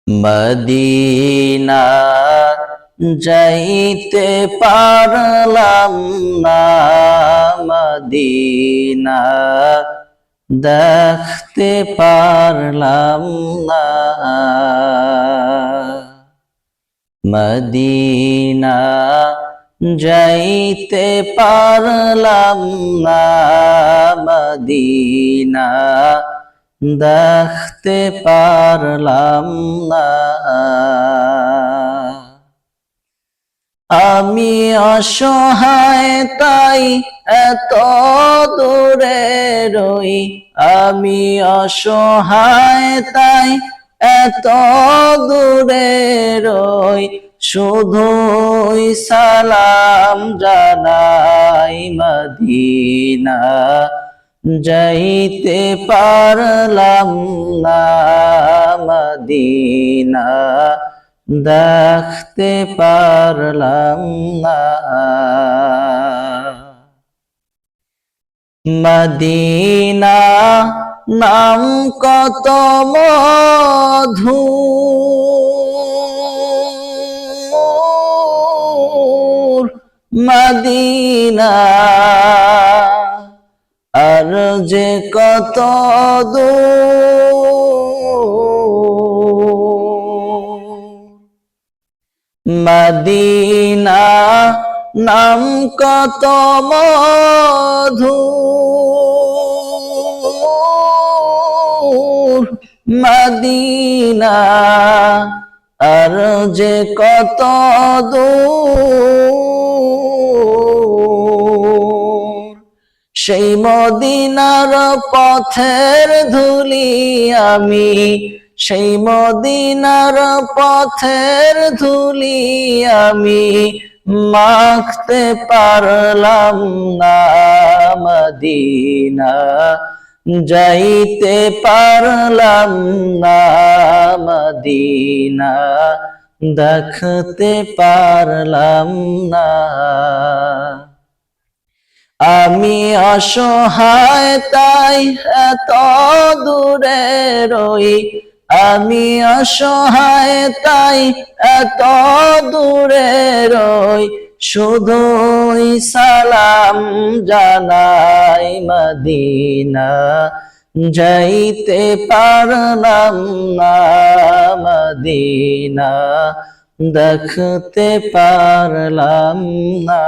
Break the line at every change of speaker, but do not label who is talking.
Medina যাইতে পারলাম না, মদিনা দেখতে পারলাম না। মদিনা যাইতে পারলাম না, মদিনা দেখতে পারলাম না। আমি অসহায় তাই এত দূরে রই, আমি অসহায় তাই এত দূরে রই, শুধুই সালাম জানাই মদিনা যাইতে পারলাম না, মদিনা দেখতে পারলাম না। মদিনা নাম কত মধু, মদিনা আর যে কত মদিনা নাম কত মধু, মদিনা আর যে কত দূর। সেই মদিনার পথের ধুলি আমি, সেই মদিনার পথের ধুলি আমি মাখতে পারলাম না, মদিনা যাইতে পারলাম না, মদিনা দেখতে পারলাম না। আমি অসহায় তাই এত দূরে রই, আমি অসহায় তাই এত দূরে রই, শুধুই সালাম জানাই মদিনা যাইতে পারলাম না, মদিনা দেখতে পারলাম না।